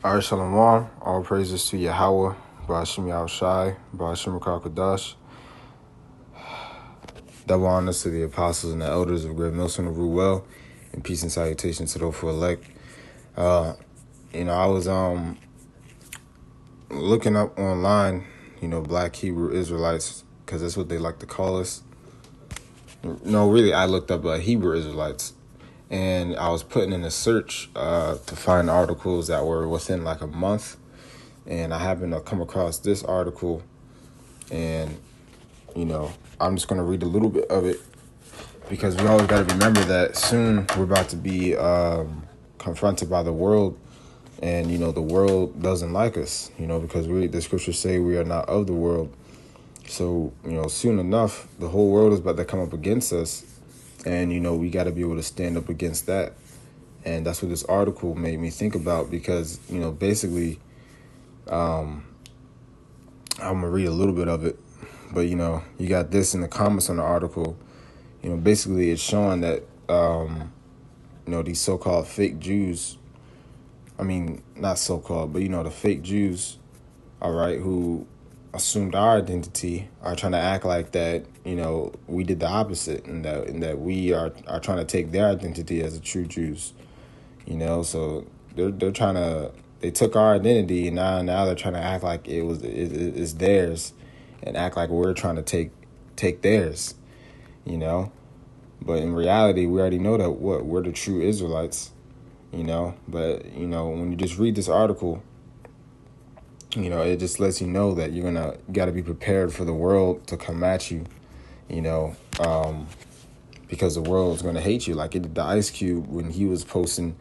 All right, Shalom. All praises to Yahweh, Ba'ashim Yahushai, Ba'ashim Rakakadash. Double honors to the apostles and the elders of Great Millstone of Ruel, and peace and salutation to those who elect. I was looking up online, Black Hebrew Israelites, because that's what they like to call us. No, really, I looked up Hebrew Israelites, and I was putting in a search to find articles that were within like a month. And I happened to come across this article, and, I'm just going to read a little bit of it because we always got to remember that soon we're about to be confronted by the world, and, the world doesn't like us, because the scriptures say we are not of the world. So, soon enough, the whole world is about to come up against us, and, we got to be able to stand up against that. And that's what this article made me think about because, basically, I'm going to read a little bit of it, but, you got this in the comments on the article. Basically it's showing that, these so-called fake Jews, not so-called, but, the fake Jews, all right, who assumed our identity are trying to act like that, we did the opposite, and that we are trying to take their identity as the true Jews, so they're trying to, they took our identity, and now they're trying to act like it's theirs, and act like we're trying to take theirs, But in reality, we already know that we're the true Israelites, But when you just read this article, it just lets you know that you got to be prepared for the world to come at you, because the world is going to hate you, like it did the Ice Cube when he was posting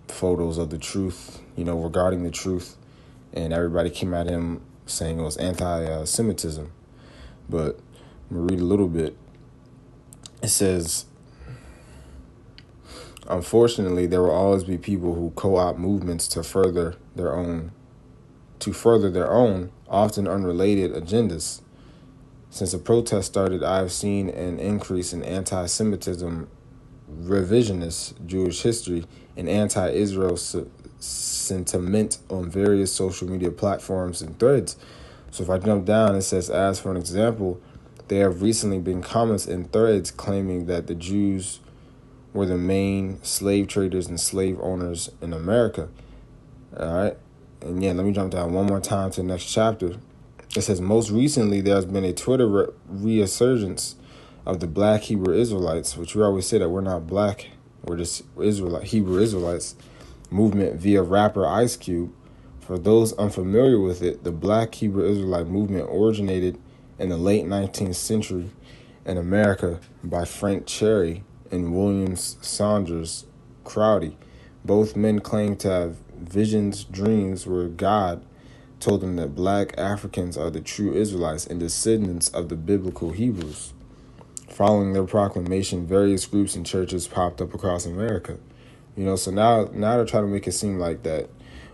photos of the truth, regarding the truth, and everybody came at him saying it was anti-Semitism. But I'm going to read a little bit. It says, unfortunately, there will always be people who co-opt movements to further their own, often unrelated agendas. Since the protest started, I have seen an increase in anti-Semitism, revisionist Jewish history, and anti-Israel sentiment on various social media platforms and threads. So if I jump down, it says, as for an example, there have recently been comments in threads claiming that the Jews were the main slave traders and slave owners in America. All right. And yeah, let me jump down one more time to the next chapter. It says, most recently, there has been a Twitter resurgence of the Black Hebrew Israelites, which we always say that we're not black, we're just Hebrew Israelites, movement via rapper Ice Cube. For those unfamiliar with it, the Black Hebrew Israelite movement originated in the late 19th century in America by Frank Cherry and William Saunders Crowdy. Both men claim to have dreams where God told them that black Africans are the true Israelites and descendants of the biblical Hebrews. Following their proclamation, various groups and churches popped up across America. So now they're trying to make it seem like that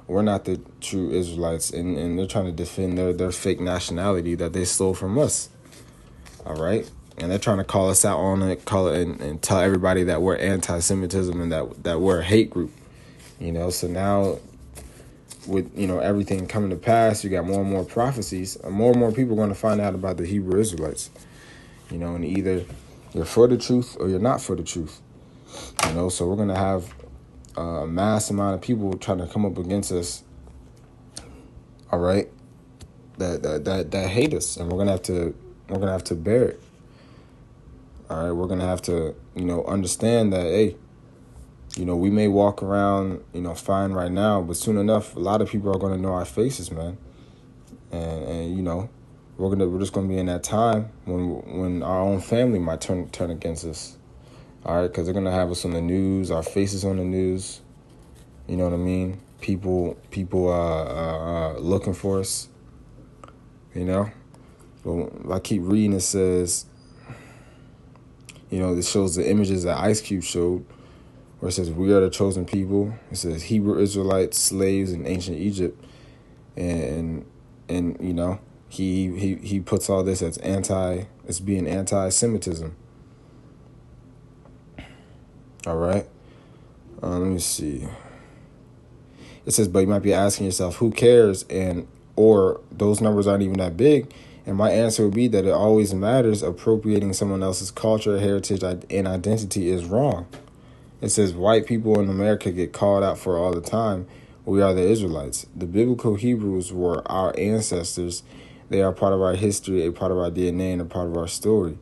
we're not the true Israelites, and they're trying to defend their fake nationality that they stole from us. All right? And they're trying to call us out on it, and tell everybody that we're anti-Semitism and that we're a hate group. So now with, everything coming to pass, you got more and more prophecies, and more people are going to find out about the Hebrew Israelites. And either you're for the truth or you're not for the truth. So we're going to have a mass amount of people trying to come up against us, all right, that hate us, and we're gonna have to bear it. All right, we're gonna have to understand that, hey, we may walk around fine right now, but soon enough a lot of people are gonna know our faces, man, and we're just gonna be in that time when our own family might turn against us. All right, because they're going to have us on the news, our faces on the news. You know what I mean? People looking for us, But I keep reading, it says, it shows the images that Ice Cube showed, where it says, we are the chosen people. It says Hebrew Israelites, slaves in ancient Egypt. And he puts all this as being anti-Semitism. All right. Let me see. It says, but you might be asking yourself, who cares? Or those numbers aren't even that big. And my answer would be that it always matters. Appropriating someone else's culture, heritage, and identity is wrong. It says white people in America get called out for all the time. We are the Israelites. The biblical Hebrews were our ancestors. They are part of our history, a part of our DNA, and a part of our story.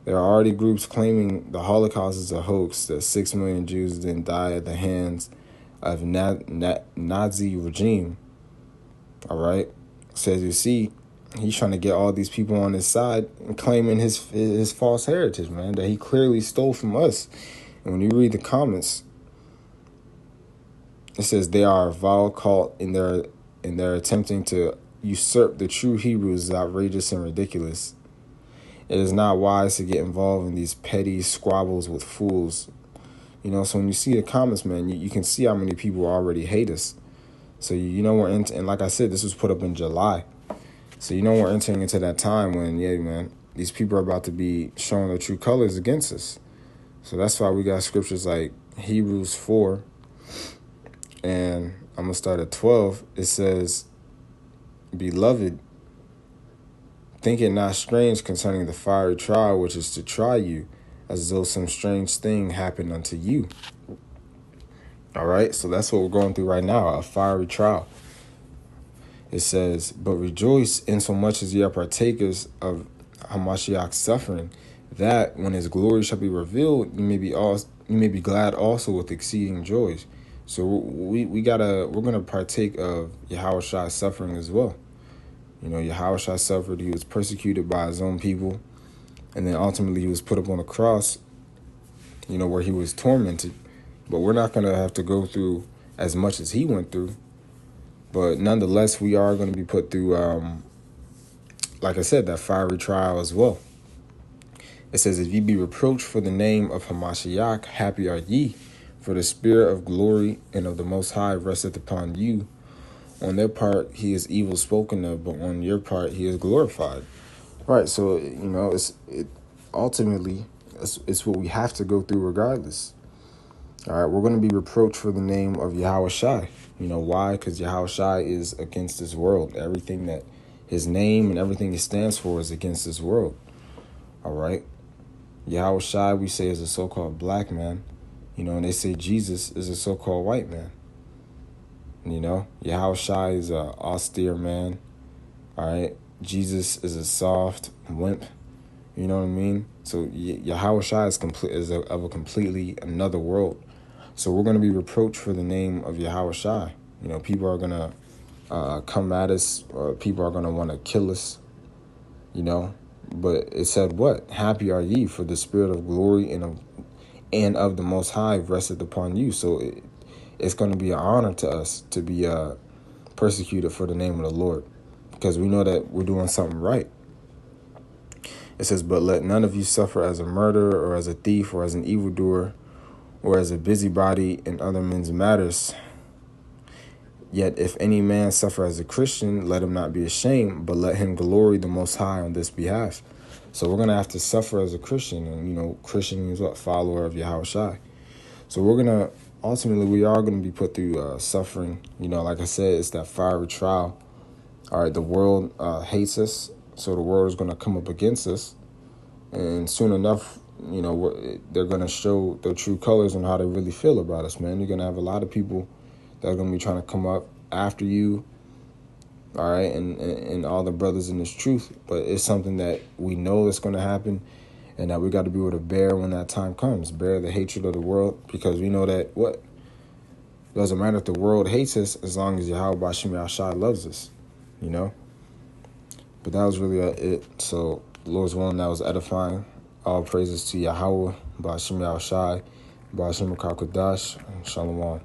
There are already groups claiming the Holocaust is a hoax, that 6 million Jews didn't die at the hands of Nazi regime. All right? So as you see, he's trying to get all these people on his side and claiming his false heritage, man, that he clearly stole from us. And when you read the comments, it says they are a vile cult and they're attempting to usurp the true Hebrews is outrageous and ridiculous. It is not wise to get involved in these petty squabbles with fools. You know, so when you see the comments, man, you can see how many people already hate us. So you know we're and like I said, this was put up in July. So you know we're entering into that time when, yeah, man, these people are about to be showing their true colors against us. So that's why we got scriptures like Hebrews 4, and I'm going to start at 12. It says, Beloved, think it not strange concerning the fiery trial which is to try you, as though some strange thing happened unto you. All right, so that's what we're going through right now, a fiery trial. It says, but rejoice insomuch as ye are partakers of Hamashiach's suffering, that when his glory shall be revealed, you may be glad also with exceeding joys. So we're gonna partake of Yahweh's suffering as well. You know, Yahweh suffered. He was persecuted by his own people, and then ultimately he was put up on a cross, you know, where he was tormented. But we're not gonna have to go through as much as he went through. But nonetheless, we are going to be put through, like I said, that fiery trial as well. It says, if ye be reproached for the name of Hamashiach, happy are ye, for the spirit of glory and of the Most High resteth upon you. On their part, he is evil spoken of, but on your part, he is glorified. Right, so, you know, ultimately, it's what we have to go through regardless. All right, we're going to be reproached for the name of Yahweh. You know why? Because Yahweh is against this world. Everything that his name and everything it stands for is against this world. All right. Yahweh, we say, is a so-called black man. You know, and they say Jesus is a so-called white man. You know, Yahweh is an austere man. All right. Jesus is a soft wimp. You know what I mean? So Yahweh is of a completely another world. So we're going to be reproached for the name of Yahweh. You know, people are going to come at us, or people are going to want to kill us, you know. But it said what? Happy are ye, for the spirit of glory and of the Most High resteth upon you. So it's going to be an honor to us to be persecuted for the name of the Lord, because we know that we're doing something right. It says, but let none of you suffer as a murderer or as a thief or as an evildoer or as a busybody in other men's matters. Yet if any man suffer as a Christian, let him not be ashamed, but let him glory the Most High on this behalf. So we're going to have to suffer as a Christian. And, you know, Christian means what? Follower of Yahweh. So ultimately, we are going to be put through suffering. You know, like I said, it's that fiery trial. All right, the world hates us, so the world is going to come up against us. And soon enough, you know, they're going to show their true colors and how they really feel about us, man. You're going to have a lot of people that are going to be trying to come up after you, all right, and all the brothers in this truth. But it's something that we know that's going to happen, and that we got to be able to bear when that time comes. Bear the hatred of the world, because we know that what? Doesn't matter if the world hates us as long as Yahweh Bashim Yahshai loves us, you know? But that was really it. So, Lord's willing, that was edifying. All praises to Yahweh, Bashim Yahushai, Bashim Kakadash, and Shalom.